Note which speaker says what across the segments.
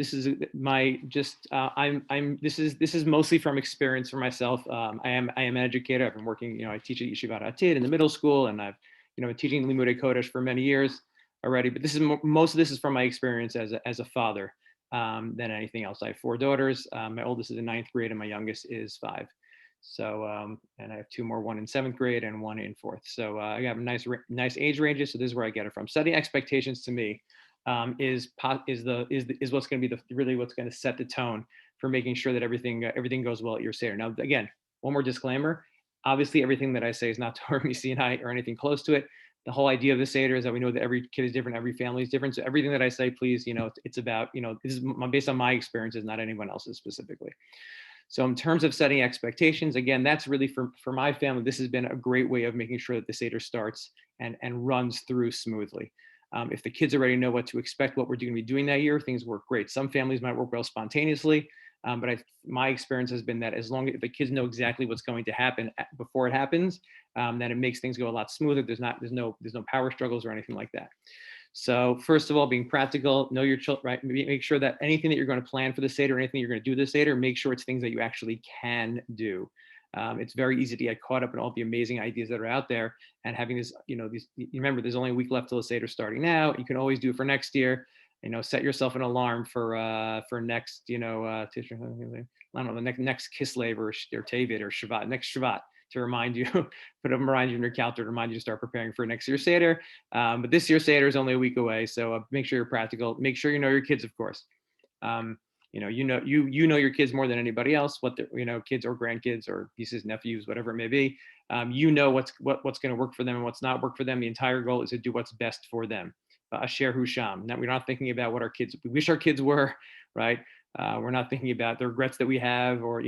Speaker 1: this is my just this is mostly from experience for myself. I am an educator. I've been working, I teach at Yeshivat Atid in the middle school, and I've been teaching Limudei Kodesh for many years already. But this is most of this is from my experience as a father than anything else. I have 4 daughters. My oldest is in 9th grade, and my youngest is 5. So and I have 2 more, one in 7th grade and one in 4th. So I have nice age ranges. So this is where I get it from. Setting expectations to me is what's going to be really what's going to set the tone for making sure that everything goes well at your Seder. Now, again, one more disclaimer. Obviously, everything that I say is not Torah Misinai or anything close to it. The whole idea of the Seder is that we know that every kid is different, every family is different. So everything that I say, please, it's about, this is based on my experiences, not anyone else's specifically. So in terms of setting expectations, again, that's really for my family. This has been a great way of making sure that the Seder starts and runs through smoothly. If the kids already know what to expect, what we're going to be doing that year, things work great. Some families might work well spontaneously, but my experience has been that as long as the kids know exactly what's going to happen before it happens, then it makes things go a lot smoother. There's no power struggles or anything like that. So first of all, being practical, know your children, right? Make sure that anything that you're going to plan for the Seder, anything you're going to do the Seder, make sure it's things that you actually can do. It's very easy to get caught up in all the amazing ideas that are out there and having this, remember, there's only a week left till the Seder starting now. You can always do it for next year. Set yourself an alarm for next, I don't know, the next Kislev or Tevet or Shabbat, next Shabbat, to remind you, remind you in your calendar to remind you to start preparing for next year's Seder. But this year's Seder is only a week away, so make sure you're practical. Make sure you know your kids, of course. You know your kids more than anybody else. What kids or grandkids or nieces, nephews, whatever it may be. What's going to work for them and what's not work for them. The entire goal is to do what's best for them. Asher Husham. Now, we're not thinking about what we wish our kids were, right? We're not thinking about the regrets that we have, or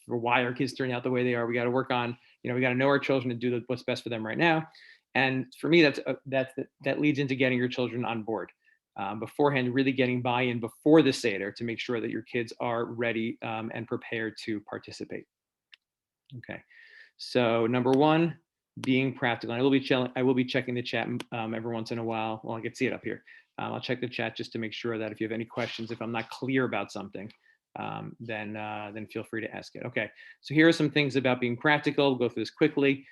Speaker 1: for why our kids turn out the way they are. We got to work on, we got to know our children and do what's best for them right now. And for me, that leads into getting your children on board beforehand, really getting buy-in before the Seder to make sure that your kids are ready and prepared to participate. Okay, so number 1, being practical. I will be checking the chat every once in a while. Well, I can see it up here. I'll check the chat just to make sure that if you have any questions, if I'm not clear about something, then feel free to ask it. Okay, so here are some things about being practical. We'll go through this quickly.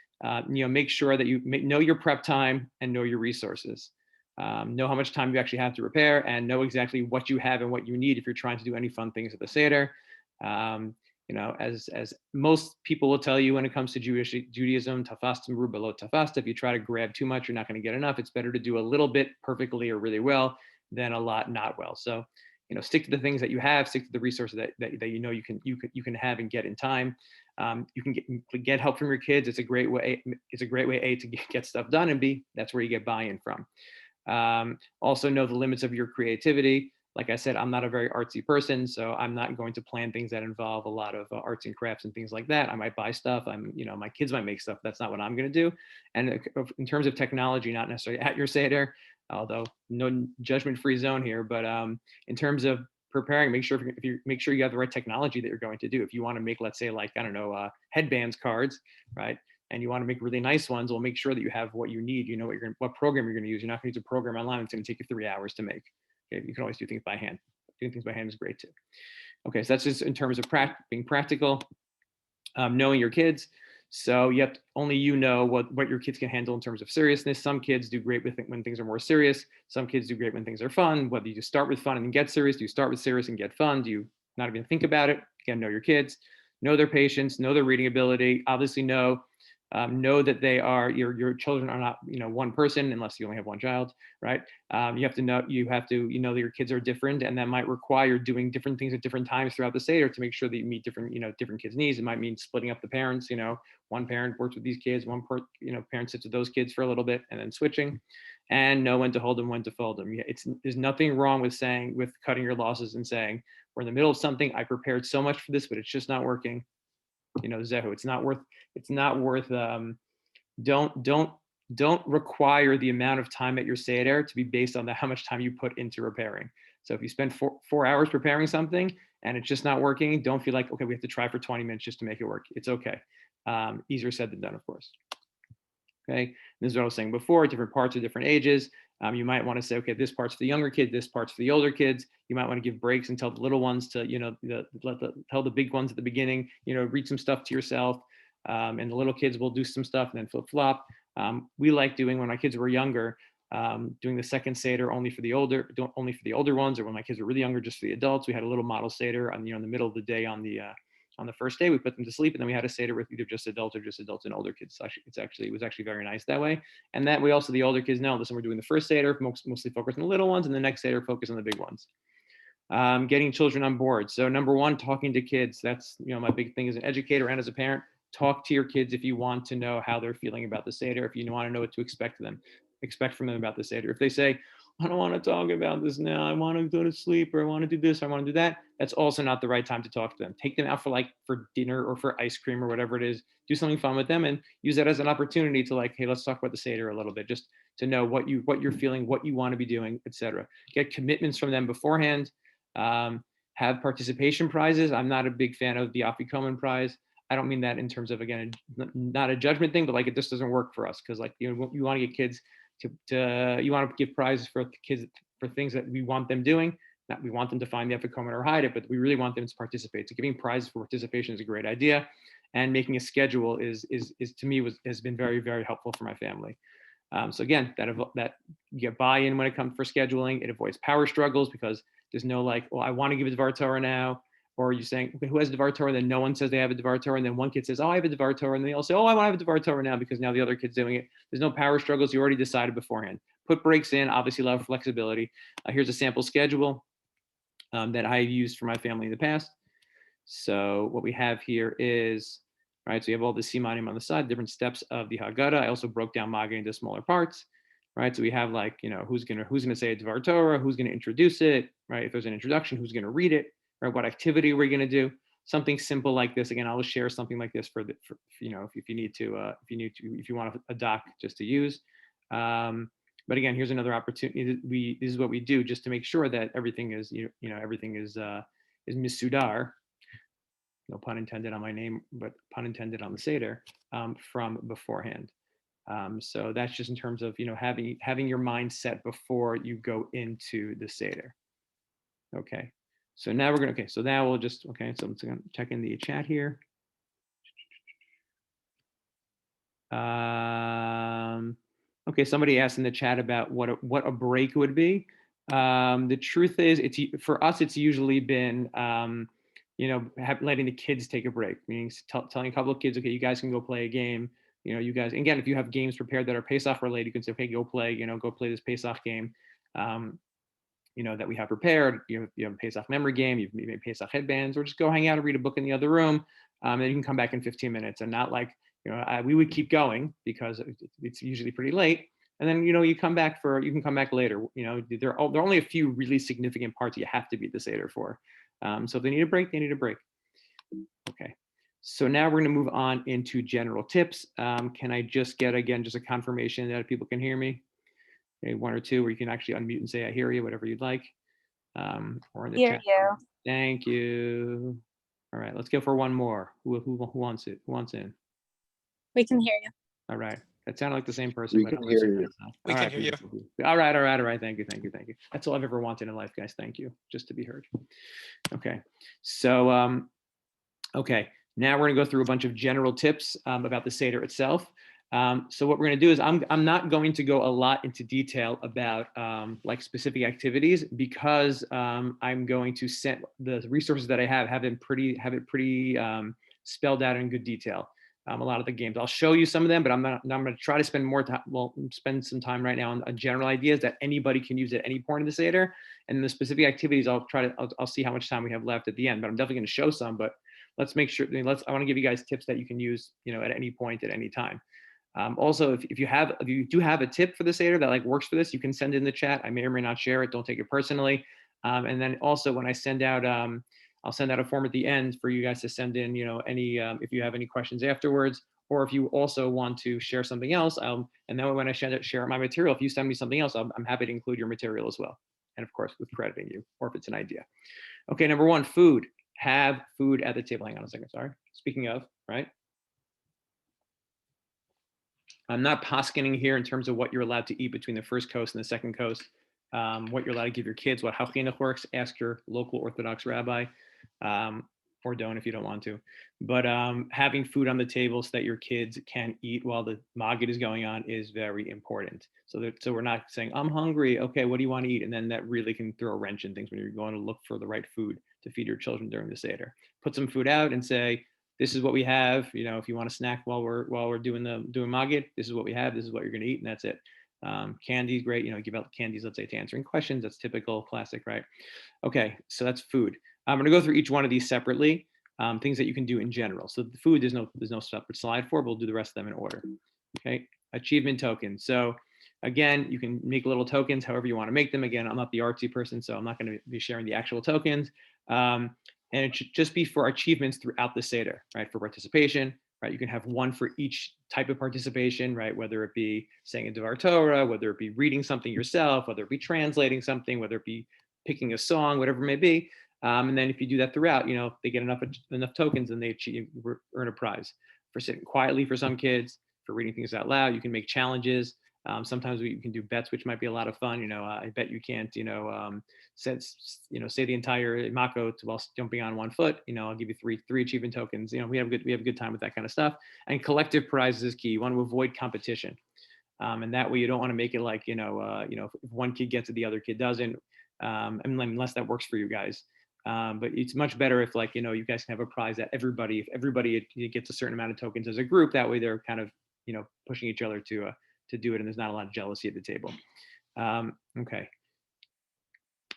Speaker 1: Make sure that you know your prep time and know your resources. Know how much time you actually have to prepare, and know exactly what you have and what you need if you're trying to do any fun things at the Seder. As most people will tell you when it comes to Judaism, tafastim rubelot tafasta. If you try to grab too much, you're not going to get enough. It's better to do a little bit perfectly or really well than a lot not well. So, stick to the things that you have, stick to the resources that you can have and get in time. You can get help from your kids. It's a great way. It's a great way, A, to get stuff done, and B, that's where you get buy-in from. Also know the limits of your creativity. Like I said, I'm not a very artsy person, so I'm not going to plan things that involve a lot of arts and crafts and things like that. I might buy stuff. My kids might make stuff. That's not what I'm going to do. And in terms of technology, not necessarily at your Seder, although no judgment-free zone here, but in terms of preparing, make sure you have the right technology that you're going to do. If you want to make, let's say, like, I don't know, headbands cards, right? And you want to make really nice ones, well, make sure that you have what you need. You know what program you're going to use. You're not going to use a program online. It's going to take you 3 hours to make. Okay, you can always do things by hand. Doing things by hand is great too. Okay, so that's just in terms of being practical, knowing your kids. So only you know what your kids can handle in terms of seriousness. Some kids do great when things are more serious. Some kids do great when things are fun. Whether you just start with fun and then get serious, do you start with serious and get fun? Do you not even think about it? Again, know your kids, know their patience, know their reading ability. Obviously, know that they are your children are not one person unless you only have one child, right? You have to know that your kids are different, and that might require doing different things at different times throughout the Seder to make sure that you meet different kids' needs. It might mean splitting up the parents. One parent works with these kids, parent sits with those kids for a little bit, and then switching, and know when to hold them, when to fold them. There's nothing wrong with cutting your losses and saying, we're in the middle of something. I prepared so much for this, but it's just not working. Zehu, it's not worth, don't require the amount of time at your Seder to be based on how much time you put into repairing. So if you spend four hours preparing something and it's just not working, don't feel like, okay, we have to try for 20 minutes just to make it work. It's okay. Easier said than done, of course. Okay, this is what I was saying before, different parts of different ages. You might want to say, okay, this part's for the younger kids, this part's for the older kids. You might want to give breaks and tell the little ones to, tell the big ones at the beginning, read some stuff to yourself. And the little kids will do some stuff and then flip flop. We like doing, when my kids were younger, doing the second Seder only for the older ones, or when my kids were really younger, just for the adults. We had a little model Seder on, in the middle of the day on the first day. We put them to sleep, and then we had a Seder with either just adults and older kids. So it was actually very nice that way. And that way also the older kids know, listen, we're doing the first Seder, mostly focused on the little ones, and the next Seder focus on the big ones. Getting children on board. So number one, talking to kids. That's, my big thing as an educator and as a parent. Talk to your kids if you want to know how they're feeling about the Seder, if you want to know what to expect from them about the Seder. If they say, I don't want to talk about this now, I want to go to sleep, or I want to do this, I want to do that, that's also not the right time to talk to them. Take them out for dinner or for ice cream or whatever it is. Do something fun with them and use that as an opportunity to hey, let's talk about the Seder a little bit, just to know what you're feeling, what you want to be doing, etc. Get commitments from them beforehand. Have participation prizes. I'm not a big fan of the Afikoman prize. I don't mean that in terms of, again, not a judgment thing, but it just doesn't work for us, because you want to get kids you want to give prizes for kids for things that we want them doing. Not we want them to find the Afikoman or hide it, but we really want them to participate. So giving prizes for participation is a great idea, and making a schedule is to me has been very, very helpful for my family. So again, that you get buy-in when it comes for scheduling. It avoids power struggles, because there's no well, I want to give a Dvar Torah now, or you're saying, okay, who has a Dvar Torah? And then no one says they have a Dvar Torah, and then one kid says, oh, I have a Dvar Torah, and they all say, oh, I want to have a Dvar Torah now, because now the other kid's doing it. There's no power struggles. You already decided beforehand. Put breaks in. Obviously, allow flexibility. Here's a sample schedule that I've used for my family in the past. So what we have here is, right, so you have all the simanim on the side, different steps of the Haggadah. I also broke down Maga into smaller parts, right? So we have who's gonna say a Dvar Torah, who's gonna introduce it, right? If there's an introduction, who's gonna read it, right? What activity we're gonna do? Something simple like this. Again, I'll share something like this for if you need to, if you want a doc just to use. But again, here's another opportunity. This is what we do just to make sure that everything is everything is misudar. No pun intended on my name, but pun intended on the Seder, from beforehand. So that's just in terms of having your mind set before you go into the Seder. Okay. So now so now we'll just, so I'm just gonna check in the chat here. Okay, somebody asked in the chat about what a break would be. The truth is, for us, it's usually been letting the kids take a break, meaning telling a couple of kids, okay, you guys can go play a game. You guys, again, if you have games prepared that are Pesach related, you can say, okay, go play this Pesach game. That we have prepared. You have a Pesach memory game, you've made Pesach headbands, or just go hang out and read a book in the other room. And you can come back in 15 minutes, and not we would keep going because it's usually pretty late. And then, you can come back later. There are only a few really significant parts you have to be at the Seder for. So if they need a break, they need a break. Okay. So now we're going to move on into general tips. Can I just get, again, just a confirmation that people can hear me? Okay, one or two where you can actually unmute and say, I hear you, whatever you'd like. Or in the chat.
Speaker 2: You.
Speaker 1: Thank you. All right, let's go for one more. Who wants it? Who wants in?
Speaker 2: We can hear you.
Speaker 1: All right. That sounded like the same person.
Speaker 3: We can hear you.
Speaker 4: We can hear you.
Speaker 1: All right. Thank you. That's all I've ever wanted in life, guys. Thank you. Just to be heard. Okay. So, okay. Now we're going to go through a bunch of general tips about the Seder itself. So what we're going to do is I'm not going to go a lot into detail about specific activities, because I'm going to set the resources that I have it pretty spelled out in good detail. A lot of the games, I'll show you some of them, but I'm going to try to spend more time. Spend some time right now on general ideas that anybody can use at any point in the Seder, and the specific activities I'll see how much time we have left at the end. But I'm definitely going to show some. But let's make sure. I want to give you guys tips that you can use, at any point at any time. Also, if you do have a tip for the Seder that works for this, you can send it in the chat. I may or may not share it. Don't take it personally. And then also when I send out, I'll send out a form at the end for you guys to send in, any if you have any questions afterwards, or if you also want to share something else. And then when I share my material, if you send me something else, I'm happy to include your material as well. And of course, with crediting you, or if it's an idea. Okay, number one, food. Have food at the table. Hang on a second. Sorry. Speaking of, right? I'm not poskening here in terms of what you're allowed to eat between the first coast and the second coast, what you're allowed to give your kids, how chinuch works. Ask your local Orthodox rabbi, or don't if you don't want to. But having food on the table so that your kids can eat while the Maggid is going on is very important. So we're not saying, I'm hungry. Okay, what do you want to eat? And then that really can throw a wrench in things when you're going to look for the right food to feed your children during the Seder. Put some food out and say, this is what we have. If you want to snack while we're doing Maggid, this is what we have. This is what you're going to eat, and that's it. Candy's great. Give out candies, let's say, to answering questions. That's typical, classic, right? Okay, so that's food. I'm going to go through each one of these separately. Things that you can do in general. So the food, there's no separate slide for. We'll do the rest of them in order. Okay, achievement tokens. So again, you can make little tokens however you want to make them. Again, I'm not the artsy person, so I'm not going to be sharing the actual tokens. And it should just be for achievements throughout the Seder, right? For participation, right? You can have one for each type of participation, right? Whether it be saying a Devar Torah, whether it be reading something yourself, whether it be translating something, whether it be picking a song, whatever it may be. And then if you do that throughout, they get enough tokens and they earn a prize for sitting quietly for some kids, for reading things out loud. You can make challenges. Sometimes you can do bets, which might be a lot of fun. I bet you can't, say the entire mako whilst jumping on one foot. I'll give you three achievement tokens. We have a good time with that kind of stuff. And collective prizes is key. You want to avoid competition, and that way you don't want to make it like if one kid gets it, the other kid doesn't, unless that works for you guys. But it's much better if you guys can have a prize that if everybody gets a certain amount of tokens as a group. That way they're kind of pushing each other to do it, and there's not a lot of jealousy at the table. Okay.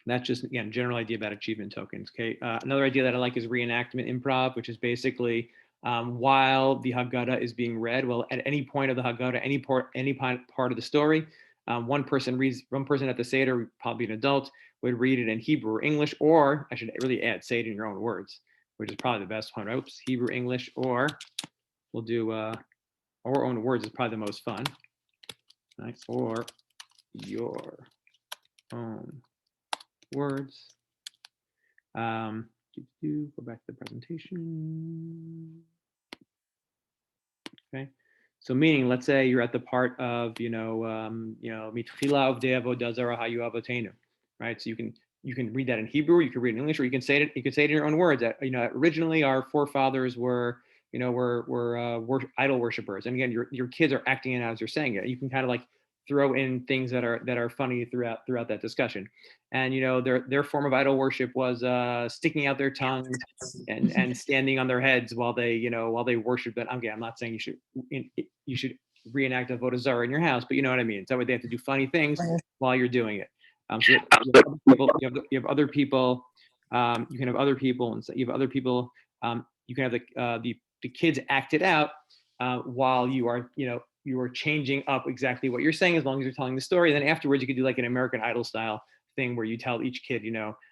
Speaker 1: That's just, again, general idea about achievement tokens. Okay. Another idea that I like is reenactment improv, which is basically while the Haggadah is being read, well, at any point of the Haggadah, any part of the story, one person at the Seder, probably an adult, would read it in Hebrew or English, or I should really add, say it in your own words, which is probably the best one. Oops, Hebrew, English, or we'll do our own words is probably the most fun. Right? Or your own words. Go back to the presentation. Okay. So meaning, let's say you're at the part of, mitchila avdei avodah zarah hayu avotenu, right? So you can read that in Hebrew, you can read it in English, or you can say it in your own words. That originally our forefathers were idol worshippers, and again, your kids are acting it out as you're saying it. You can kind of throw in things that are funny throughout that discussion. And their form of idol worship was sticking out their tongues and standing on their heads while they worship. But again, I'm not saying you should reenact Avodah Zarah in your house, but you know what I mean. So they have to do funny things while you're doing it. So you have other people. You can have other people, and so you have other people. You can have the kids act it out while you are changing up exactly what you're saying, as long as you're telling the story. And then afterwards, you could do like an American Idol style thing where you tell each kid,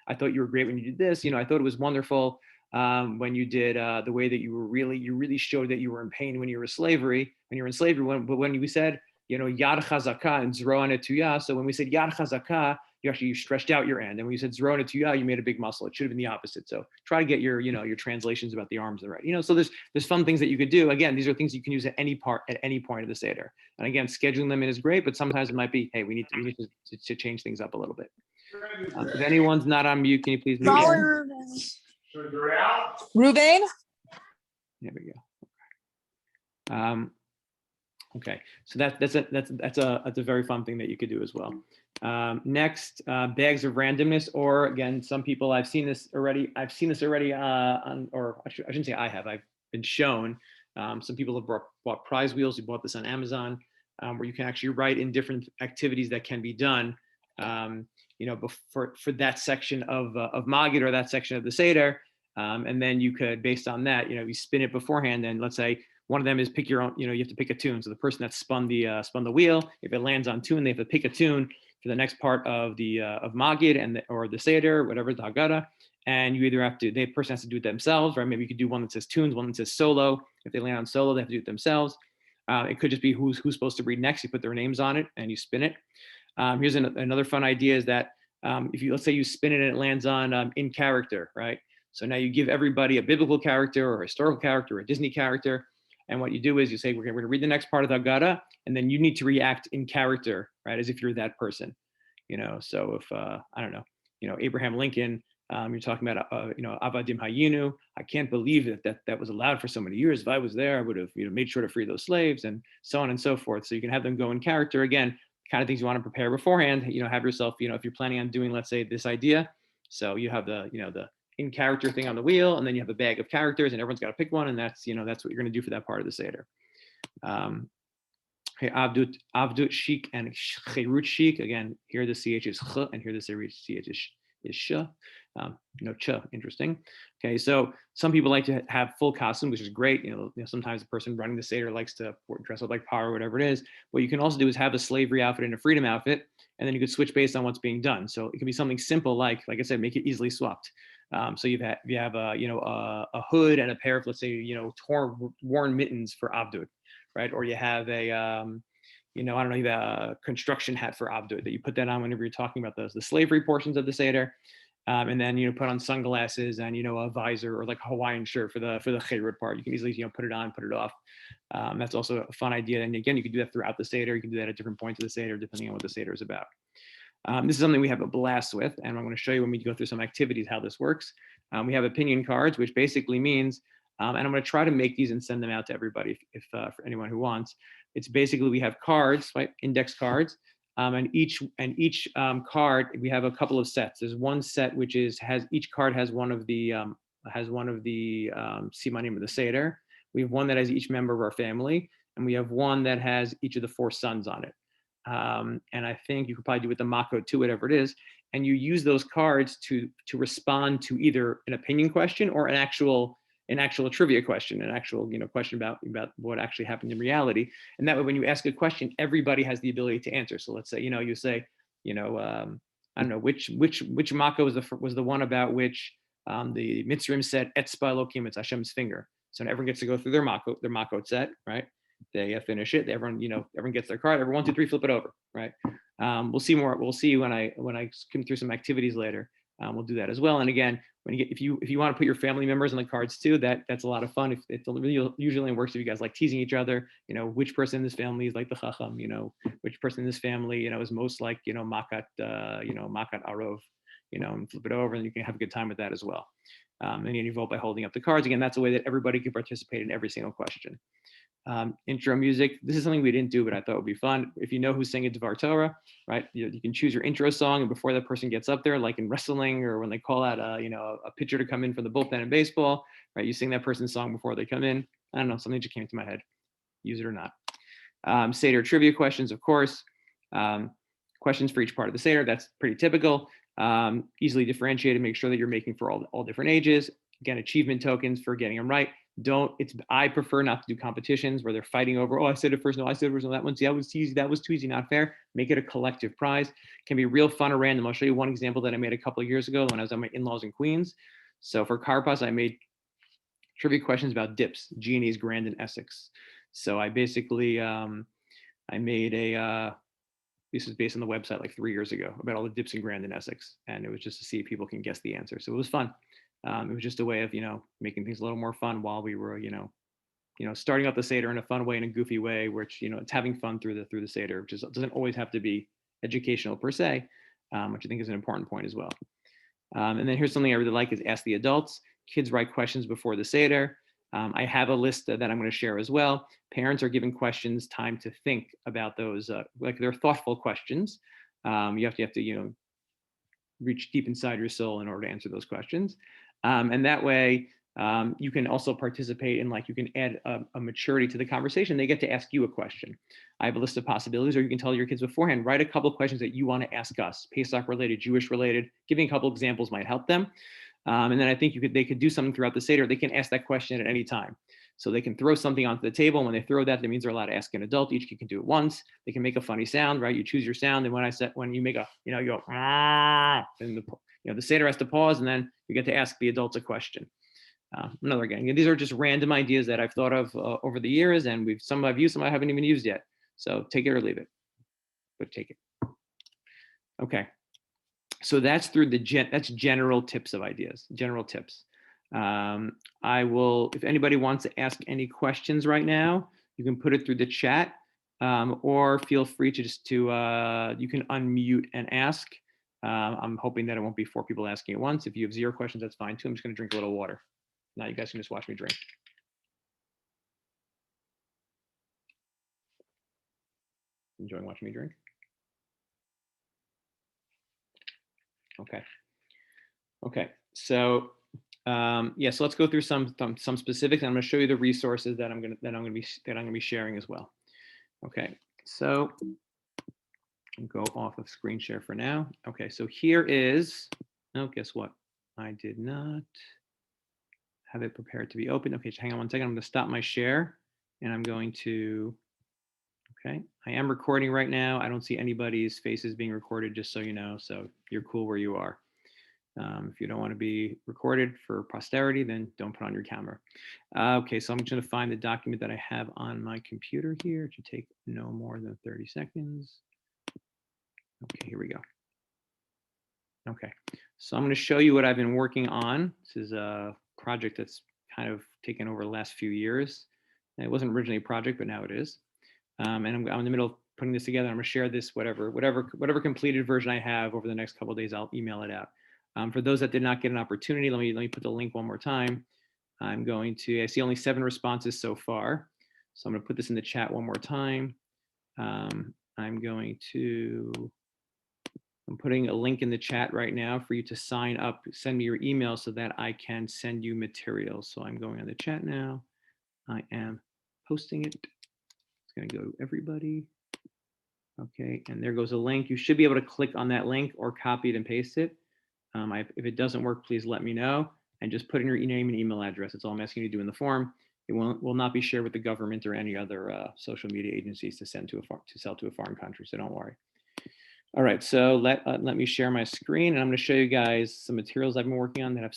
Speaker 1: I thought you were great when you did this. I thought it was wonderful when you did the way that you really showed that you were in pain when you were in slavery. But when we said, Yad Chazaka and Zroa Netuya. So when we said Yad Chazaka, you stretched out your end. And when you said Zroa Netuya, you made a big muscle. It should have been the opposite. So try to get your translations about the arms right. So there's fun things that you could do. Again, these are things you can use at any point of the Seder. And again, scheduling them in is great, but sometimes it might be, hey, we need to change things up a little bit. If anyone's not on mute, can you please mute?
Speaker 2: Ruben?
Speaker 1: There we go. Okay, so that's a very fun thing that you could do as well. Next, bags of randomness, or again, some people I've seen this already on, or I shouldn't say I have. I've been shown. Some people have bought prize wheels. You bought this on Amazon, where you can actually write in different activities that can be done. For that section of Maggid or that section of the Seder, and then you could, based on that, you spin it beforehand. And let's say one of them is pick your own. You have to pick a tune. So the person that spun the wheel, if it lands on tune, they have to pick a tune for the next part of the of Maggid or the Seder, whatever, the Haggadah. And you either the person has to do it themselves, right? Maybe you could do one that says tunes, one that says solo. If they land on solo, they have to do it themselves. It could just be who's supposed to read next. You put their names on it and you spin it. Here's another fun idea is that let's say you spin it and it lands on in character, right? So now you give everybody a biblical character or a historical character or a Disney character, And what you do is you say, we're going to read the next part of the Haggadah, and then you need to react in character, right, as if you're that person. So if I don't know, Abraham Lincoln, you're talking about Avadim Hayinu. I can't believe that was allowed for so many years. If I was there, I would have made sure to free those slaves, and so on and so forth. So you can have them go in character. Again, kind of things you want to prepare beforehand. Have yourself, if you're planning on doing, let's say, this idea, so you have the in character thing on the wheel, and then you have a bag of characters, and everyone's got to pick one, and that's what you're going to do for that part of the Seder. Okay, Avdut Sheik and Cherut Sheik. Again, here the CH is ch, and here the CH is sh. No ch, interesting. Okay, so some people like to have full costume, which is great. Sometimes the person running the Seder likes to dress up like Par or whatever it is. What you can also do is have a slavery outfit and a freedom outfit, and then you could switch based on what's being done. So it can be something simple, like I said, make it easily swapped. So you have a hood and a pair of, let's say, worn mittens for Avdut, right? Or you have a I don't know, you have a construction hat for Avdut that you put that on whenever you're talking about the slavery portions of the Seder. And then put on sunglasses and a visor or like a Hawaiian shirt for the Cherut part. You can easily put it on, put it off. That's also a fun idea. And again, you can do that throughout the Seder. You can do that at different points of the Seder, depending on what the Seder is about. This is something we have a blast with, and I'm going to show you when we go through some activities how this works. We have opinion cards, which basically means, and I'm going to try to make these and send them out to everybody if for anyone who wants. It's basically we have cards, right? Index cards. And each card, we have a couple of sets. There's one set which has each card has one of the simanim of the Seder. We have one that has each member of our family, and we have one that has each of the 4 sons on it. And I think you could probably do with the makot too, whatever it is. And you use those cards to respond to either an opinion question or an actual trivia question, an actual question about what actually happened in reality. And that way, when you ask a question, everybody has the ability to answer. So let's say you say I don't know which makot was the one about which the Mitzrim said Etzba Elokim, it's Hashem's finger. So everyone gets to go through their makot set, right? They finish it. Everyone gets their card. Everyone 1, 2, 3, flip it over, right? We'll see more. We'll see when I come through some activities later. We'll do that as well. And again, if you want to put your family members on the cards too, that's a lot of fun. It usually only works if you guys like teasing each other. Which person in this family is like the Chacham. Which person in this family is most like Makat Makat Arov. And flip it over, and you can have a good time with that as well. And you vote by holding up the cards. Again, that's a way that everybody can participate in every single question. Intro music. This is something we didn't do, but I thought would be fun. If you know who's singing Dvar Torah, right? You can choose your intro song, and before that person gets up there, like in wrestling or when they call out a pitcher to come in from the bullpen in baseball, right? You sing that person's song before they come in. I don't know, something just came to my head. Use it or not. Seder trivia questions, of course. Questions for each part of the Seder. That's pretty typical. Easily differentiated. Make sure that you're making for all different ages. Again, achievement tokens for getting them right. I prefer not to do competitions where they're fighting over, I said it first, no, I said it first, no, that one's, that was easy, that was too easy, not fair. Make it a collective prize. It can be real fun or random. I'll show you one example that I made a couple of years ago when I was at my in-laws in Queens. So for Karpas, I made trivia questions about dips, G&E's Grand in Essex. So I basically, I made this was based on the website like 3 years ago about all the dips in Grand in Essex. And it was just to see if people can guess the answer. So it was fun. It was just a way of, making things a little more fun while we were, starting out the Seder in a fun way, in a goofy way, which, it's having fun through the Seder, which doesn't always have to be educational per se, which I think is an important point as well. And then here's something I really like is ask the adults. Kids write questions before the Seder. I have a list that I'm going to share as well. Parents are given questions time to think about those, like they're thoughtful questions. You have to, reach deep inside your soul in order to answer those questions. And that way, you can also participate in, you can add a maturity to the conversation. They get to ask you a question. I have a list of possibilities, or you can tell your kids beforehand, write a couple of questions that you want to ask us, Pesach related, Jewish related. Giving a couple of examples might help them. And then I think they could do something throughout the Seder. They can ask that question at any time. So they can throw something onto the table. And when they throw that means they're allowed to ask an adult. Each kid can do it once. They can make a funny sound, right? You choose your sound. And when you make you go, and the Seder has to pause, and then you get to ask the adults a question. Again, these are just random ideas that I've thought of over the years, and some I've used, some I haven't even used yet. So take it or leave it, but take it. Okay. So that's through that's general tips of ideas, general tips. I will, if anybody wants to ask any questions right now, you can put it through the chat, or feel free to just you can unmute and ask. I'm hoping that it won't be 4 people asking at once. If you have 0 questions, that's fine too. I'm just going to drink a little water. Now you guys can just watch me drink. Enjoying watching me drink? Okay. Okay. So yeah, so let's go through some specifics. And I'm going to show you the resources that I'm going to be sharing as well. Okay. So go off of screen share for now. Okay. So here is. Oh, guess what? I did not have it prepared to be open. Okay, hang on one second. I'm going to stop my share, and I'm going to. Okay, I am recording right now. I don't see anybody's faces being recorded, just so you know. So you're cool where you are. If you don't want to be recorded for posterity, then don't put on your camera. Okay, so I'm just going to find the document that I have on my computer here. It should take no more than 30 seconds. Okay, here we go. Okay, so I'm going to show you what I've been working on. This is a project that's kind of taken over the last few years. It wasn't originally a project, but now it is. And I'm in the middle of putting this together. I'm going to share this, whatever completed version I have over the next couple of days. I'll email it out. For those that did not get an opportunity, let me put the link one more time. I'm going to. I see only 7 responses so far, so I'm going to put this in the chat one more time. I'm going to. I'm putting a link in the chat right now for you to sign up, send me your email so that I can send you materials. So I'm going on the chat now. I am posting it. It's going to go to everybody. Okay, and there goes a link. You should be able to click on that link or copy it and paste it. If it doesn't work, please let me know and just put in your name and email address. That's all I'm asking you to do in the form. It will not be shared with the government or any other social media agencies to sell to a foreign country. So don't worry. All right, so let me share my screen, and I'm going to show you guys some materials I've been working on that have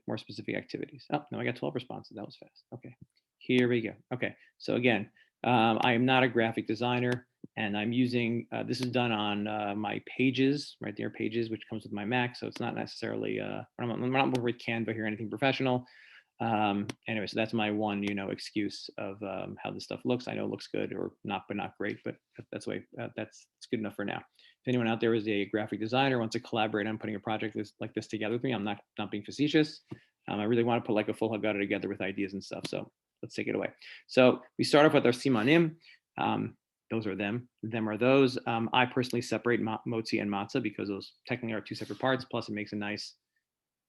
Speaker 1: more specific activities. Oh, no, I got 12 responses. That was fast. Okay, here we go. Okay, so again, I am not a graphic designer, and I'm using, this is done on my Pages, right there, Pages, which comes with my Mac, so it's not necessarily, I'm not working with Canva here, anything professional. Anyway, so that's my one, excuse of how this stuff looks. I know it looks good or not, but not great, but that's good enough for now. If anyone out there is a graphic designer, wants to collaborate on putting a project like this together with me, I'm not being facetious. I really want to put like a full Haggadah together with ideas and stuff. So let's take it away. So we start off with our simanim. Those are them. Them are those. I personally separate motzi and matzah because those technically are 2 separate parts. Plus, it makes a nice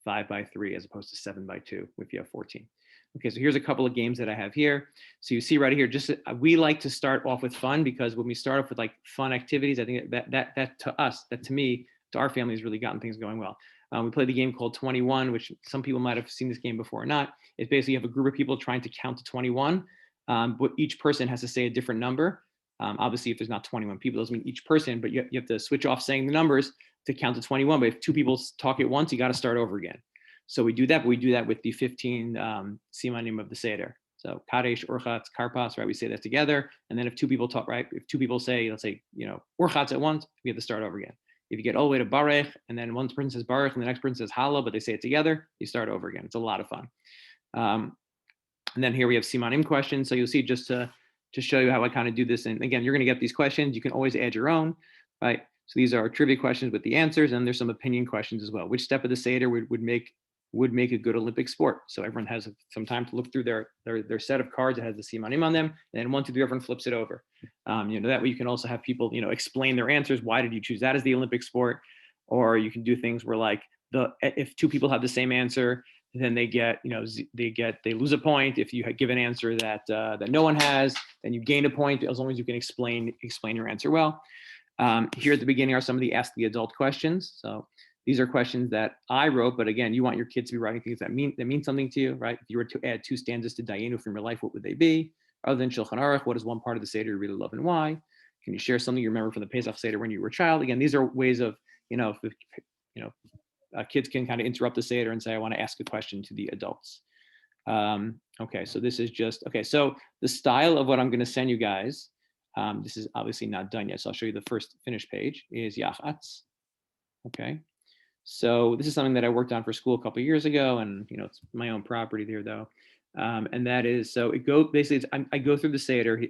Speaker 1: 5x3 as opposed to 7x2 if you have 14. Okay, so here's a couple of games that I have here. So you see right here, just we like to start off with fun because when we start off with like fun activities, I think that to us, that to me, to our family has really gotten things going well. We played the game called 21, which some people might have seen this game before or not. It's basically you have a group of people trying to count to 21, but each person has to say a different number. Obviously, if there's not 21 people, those mean each person, but you have to switch off saying the numbers to count to 21. But if 2 people talk at once, you got to start over again. So we do that, but we do that with the 15 simanim of the Seder. So Kadesh, Urchatz, Karpas, right? We say that together. And then if 2 people talk, right? If 2 people say, let's say, Urchatz at once, we have to start over again. If you get all the way to Baruch, and then one person says Baruch, and the next person says Hala, but they say it together, you start over again. It's a lot of fun. And then here we have simanim questions. So you'll see just to show you how I kind of do this. And again, you're going to get these questions. You can always add your own, right? So these are trivia questions with the answers, and there's some opinion questions as well. Which step of the Seder would make a good Olympic sport? So everyone has some time to look through their set of cards that has the simanim on them, and then 1, 2, 3, everyone flips it over. That way you can also have people, explain their answers. Why did you choose that as the Olympic sport? Or you can do things where like if 2 people have the same answer, then they lose a point. If you give an answer that no one has, then you gain a point as long as you can explain your answer well. Here at the beginning are some of the Ask the Adult questions. So these are questions that I wrote, but again, you want your kids to be writing things that mean something to you, right? If you were to add 2 stanzas to Dayenu from your life, what would they be? Other than Shulchan Aruch, what is one part of the Seder you really love and why? Can you share something you remember from the Pesach Seder when you were a child? Again, these are ways of, kids can kind of interrupt the Seder and say, I want to ask a question to the adults. Okay, so this is just, okay, so the style of what I'm going to send you guys, this is obviously not done yet, so I'll show you the first finished page, is Yachatz. Okay, So this is something that I worked on for school a couple of years ago, and it's my own property there though. And that is, so it basically, I go through the Seder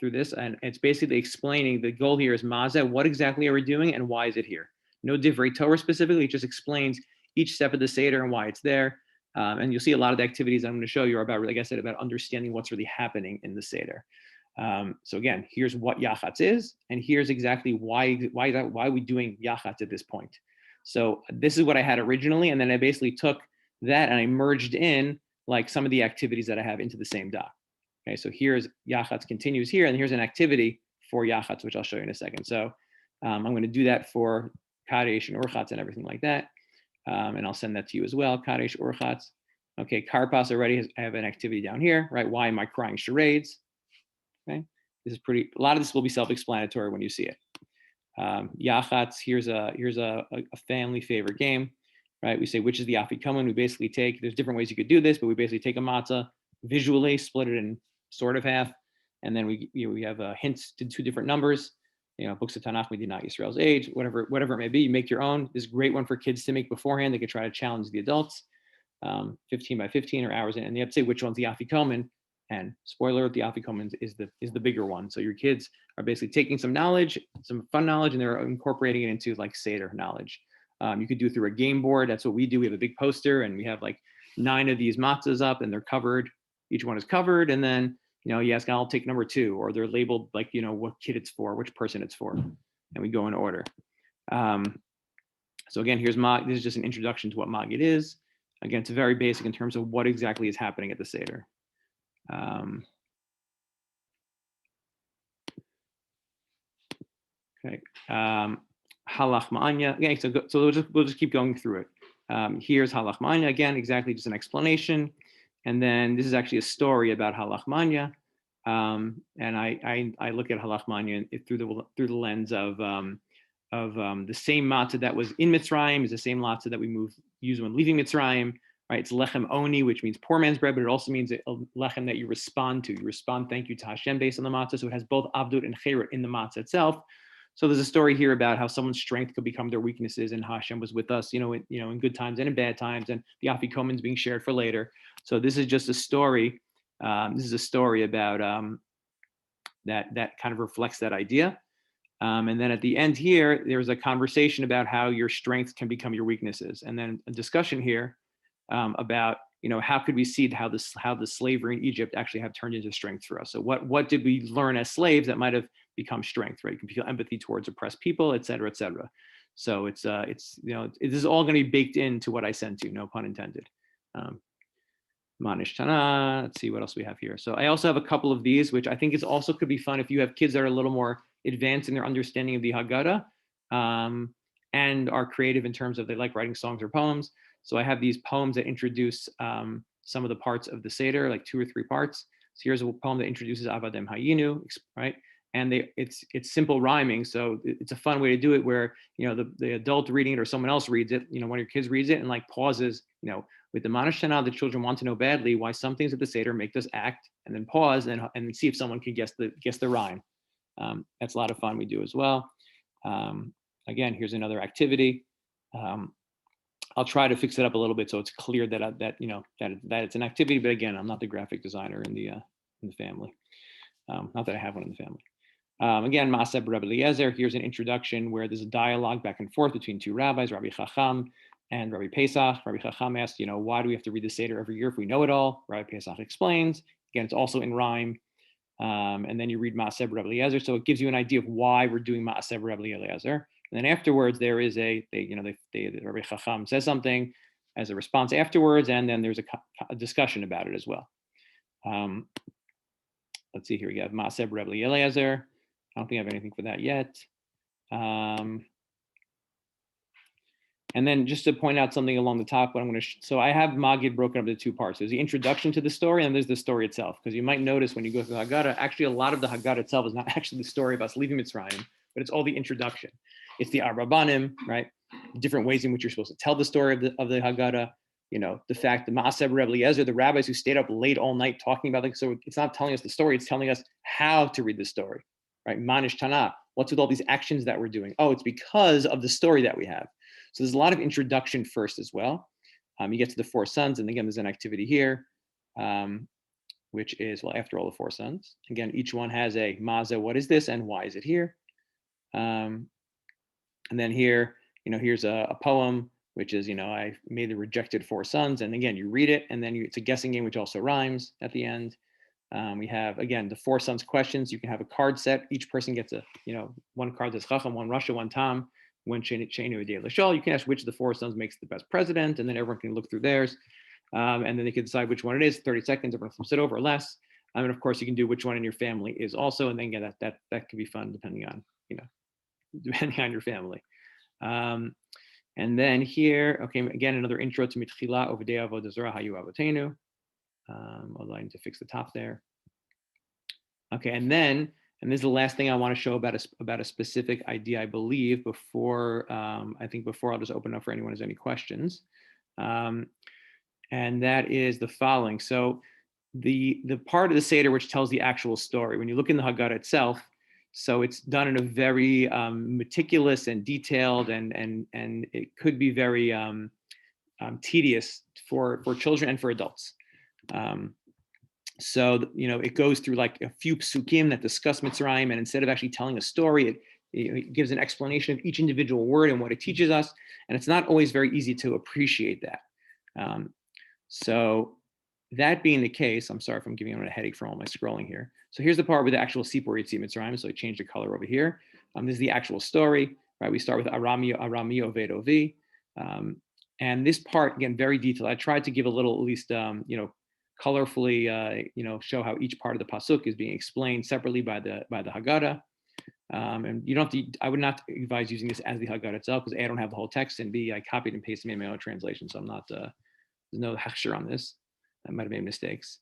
Speaker 1: through this, and it's basically explaining the goal here is Maza, what exactly are we doing and why is it here? No Divrei Torah specifically, it just explains each step of the Seder and why it's there. And you'll see a lot of the activities I'm going to show you are about, like I said, about understanding what's really happening in the Seder. So again, here's what Yachatz is, and here's exactly why are we doing Yachatz at this point. So this is what I had originally, and then I basically took that and I merged in like some of the activities that I have into the same doc. Okay, so here's Yachatz continues here, and here's an activity for Yachatz, which I'll show you in a second. So I'm going to do that for Kadesh and Urchatz and everything like that. And I'll send that to you as well, Kadesh, Urchatz. Okay, Karpas already I have an activity down here, right? Why am I crying charades? Okay, this is a lot of this will be self-explanatory when you see it. Yachatz, here's a family favorite game, right? We say, which is the afikomen? We basically take, there's different ways you could do this, but we basically take a matzah, visually split it in sort of half, and then we have hints to two different numbers, books of Tanakh, Medinat Yisrael's age, whatever it may be. You make your own. This is a great one for kids to make beforehand. They could try to challenge the adults, 15 by 15 or hours, and they have to say which one's the afikomen. And spoiler, the afikomen is the bigger one. So your kids are basically taking some knowledge, some fun knowledge, and they're incorporating it into like Seder knowledge. You could do it through a game board. That's what we do. We have a big poster, and we have like 9 of these matzahs up, and they're covered. Each one is covered, and then you ask, I'll take number 2, or they're labeled like what kid it's for, which person it's for, and we go in order. So again, here's Mag. This is just an introduction to what Magid is. Again, it's very basic in terms of what exactly is happening at the Seder. Okay. Halach Ma'anya. Okay, so we'll just keep going through it. Here's Halach Ma'anya again, exactly just an explanation, and then this is actually a story about Halach Ma'anya, and I look at Halach Ma'anya through the lens of the same matzah that was in Mitzrayim is the same matzah that we use when leaving Mitzrayim. Right, it's lechem oni, which means poor man's bread, but it also means a lechem that you respond to. You respond, thank you to Hashem, based on the matzah. So it has both avdut and cherut in the matzah itself. So there's a story here about how someone's strength could become their weaknesses, and Hashem was with us, in good times and in bad times, and the afikomen is being shared for later. So this is just a story. This is a story about that kind of reflects that idea. And then at the end here, there's a conversation about how your strengths can become your weaknesses, and then a discussion here about how could we see how the slavery in Egypt actually have turned into strength for us. So what did we learn as slaves that might have become strength, right? You can feel empathy towards oppressed people, et cetera, et cetera. So it's this is all going to be baked into what I sent you, no pun intended. Manish Tana. Let's see what else we have here. So I also have a couple of these, which I think is also could be fun if you have kids that are a little more advanced in their understanding of the Haggadah, and are creative in terms of they like writing songs or poems. So I have these poems that introduce some of the parts of the Seder, like 2 or 3 parts. So here's a poem that introduces Avadem Hayinu, right? And it's simple rhyming, so it's a fun way to do it where the adult reading it or someone else reads it, one of your kids reads it and like pauses, with the Manish Shana, the children want to know badly why some things at the Seder make us act, and then pause and see if someone can guess the rhyme. That's a lot of fun we do as well. Again, here's another activity. I'll try to fix it up a little bit so it's clear that it's an activity. But again, I'm not the graphic designer in the family. Not that I have one in the family. Again, Maaseh Rabbi Eliezer. Here's an introduction where there's a dialogue back and forth between 2 rabbis, Rabbi Chacham and Rabbi Pesach. Rabbi Chacham asked, why do we have to read the Seder every year if we know it all? Rabbi Pesach explains. Again, it's also in rhyme. And then you read Maaseh Rabbi Eliezer, so it gives you an idea of why we're doing Maaseh Rabbi Eliezer. And then afterwards, there is Rabbi Chacham says something as a response afterwards, and then there's a discussion about it as well. Let's see here. We have Maaseh Rabbi Eliezer. I don't think I have anything for that yet. And then just to point out something along the top, what I'm going to so I have Magid broken up into 2 parts. There's the introduction to the story, and there's the story itself. Because you might notice when you go through the Haggadah, actually a lot of the Haggadah itself is not actually the story of us leaving Mitzrayim, but it's all the introduction. It's the Arbabanim, right? Different ways in which you're supposed to tell the story of the Haggadah. The fact that Maaseh Rabbi Eliezer, the rabbis who stayed up late all night talking about it. So it's not telling us the story; it's telling us how to read the story, right? Manish Tana. What's with all these actions that we're doing? Oh, it's because of the story that we have. So there's a lot of introduction first as well. You get to the 4 sons, and again, there's an activity here, which is, well, after all the 4 sons. Again, each one has a maza, what is this, and why is it here? And then here, here's a poem, which is, I made the rejected 4 sons. And again, you read it, and then it's a guessing game, which also rhymes at the end. We have, again, the 4 sons questions. You can have a card set. Each person gets a, one card that's Chacham, one Rasha, one Tam, one Sheinu Adei Lashal. You can ask which of the 4 sons makes the best president, and then everyone can look through theirs. And then they can decide which one it is, 30 seconds, everyone flips it over or less. And of course, you can do which one in your family is also, and then again, that could be fun depending on, depending on your family. And then here, okay, again, another intro to Mitchila Ovidei Avodah Zarah Hayu Avotenu. Although I need to fix the top there. Okay, and this is the last thing I want to show about a specific idea, I believe, before I'll just open up for anyone who has any questions. And that is the following. So the part of the Seder which tells the actual story, when you look in the Haggadah itself, so it's done in a very meticulous and detailed, and it could be very tedious for children and for adults. So it goes through like a few psukim that discuss Mitzrayim, and instead of actually telling a story, it gives an explanation of each individual word and what it teaches us, and it's not always very easy to appreciate that. So that being the case, I'm sorry if I'm giving anyone a headache from all my scrolling here. So here's the part with the actual Sipur Yitzim Mitzrayim. So I changed the color over here. This is the actual story, right? We start with Aramio Vedovi. And this part, again, very detailed. I tried to give a little, at least, colorfully, show how each part of the pasuk is being explained separately by the Haggadah. And you don't have to, I would not advise using this as the Haggadah itself, because A, I don't have the whole text, and B, I copied and pasted my own translation. So I'm not, there's no hechsher on this. I might have made mistakes.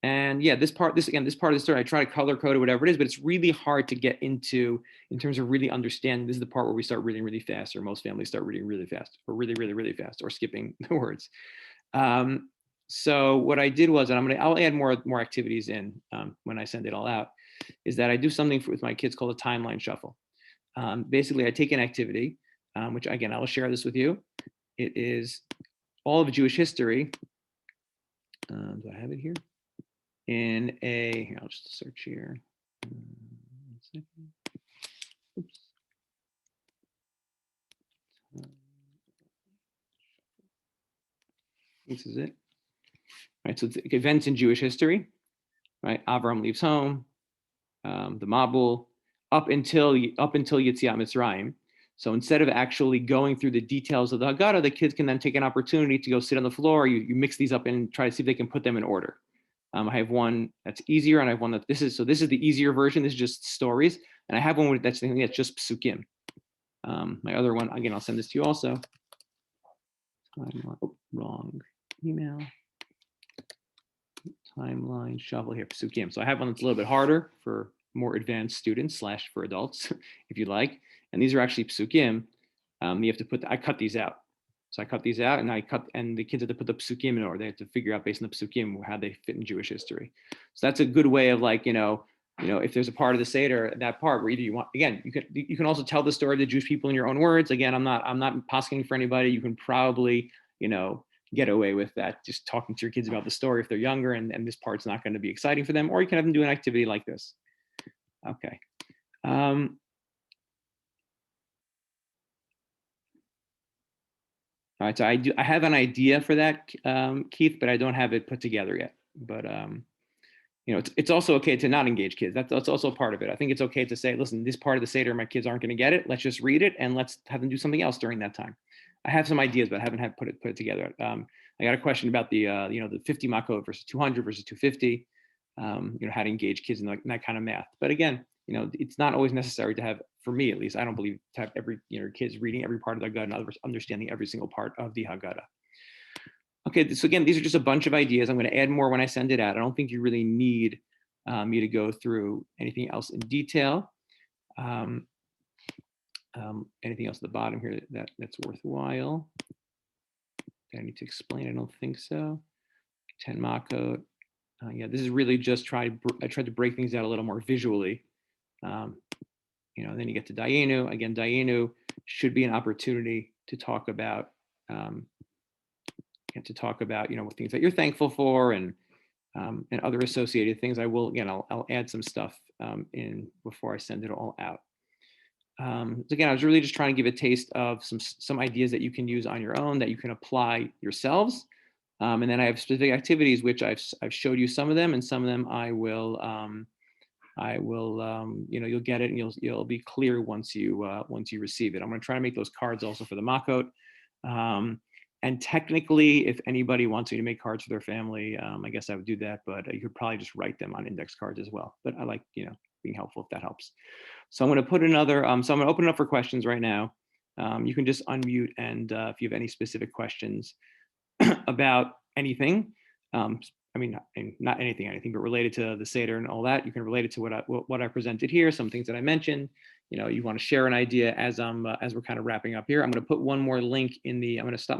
Speaker 1: And yeah, this part of the story, I try to color code it, whatever it is, but it's really hard to get into in terms of really understanding. This is the part where we start reading really fast, or most families start reading really fast, or really, really, really fast, or skipping the words. So what I did was, and I'll add more activities in when I send it all out, is that I do something with my kids called a timeline shuffle. Basically, I take an activity, which again, I will share this with you. It is all of Jewish history. Do I have it here? I'll just search here. Oops. This is it. Right, so it's events in Jewish history, right? Avram leaves home, the Mabul, up until Yetziat Mitzrayim. So instead of actually going through the details of the Haggadah, the kids can then take an opportunity to go sit on the floor. You mix these up and try to see if they can put them in order. I have one that's easier, and I have one that this is the easier version. This is just stories, and I have one that's just psukim. My other one, again, I'll send this to you also. Oh, wrong email. Timeline shuffle here, psukim. So I have one that's a little bit harder for more advanced students / for adults, if you like. And these are actually psukim. You have to I cut these out. So I cut these out, and the kids have to put the psukim in order. They have to figure out based on the psukim how they fit in Jewish history. So that's a good way of, like, if there's a part of the Seder, that part where either you want, again, you can also tell the story of the Jewish people in your own words. Again, I'm not posking for anybody. You can probably, get away with that, just talking to your kids about the story if they're younger, and this part's not going to be exciting for them, or you can have them do an activity like this. Okay. All right, so I have an idea for that, Keith, but I don't have it put together yet. But it's also okay to not engage kids. That's also part of it. I think it's okay to say, listen, this part of the Seder, my kids aren't going to get it. Let's just read it, and let's have them do something else during that time. I have some ideas, but I haven't put it together. I got a question about the the 50 makot versus 200 versus 250. How to engage kids in that kind of math. But again, it's not always necessary to have, for me at least, I don't believe, to have every kids reading every part of the Haggadah, and understanding every single part of the Haggadah. Okay, so again, these are just a bunch of ideas. I'm going to add more when I send it out. I don't think you really need me to go through anything else in detail. Anything else at the bottom here that's worthwhile? Do I need to explain? I don't think so. 10 makot. Yeah, this is really just I tried to break things out a little more visually. Then you get to Dayenu. Again, Dayenu, should be an opportunity to talk about, things that you're thankful for, and other associated things. I will, again, I'll add some stuff in before I send it all out. So again, I was really just trying to give a taste of some ideas that you can use on your own, that you can apply yourselves. And then I have specific activities, which I've showed you some of them, and some of them I will, you'll get it, and you'll be clear once you receive it. I'm going to try to make those cards also for the mock-out. And technically, if anybody wants me to make cards for their family, I guess I would do that, but you could probably just write them on index cards as well. But I like, being helpful if that helps. So I'm going to put another, so I'm going to open it up for questions right now. You can just unmute, and if you have any specific questions about anything, I mean, not anything, but related to the Seder and all that, you can relate it to what I presented here, some things that I mentioned. You want to share an idea as we're kind of wrapping up here. I'm going to put one more link in the, I'm going to stop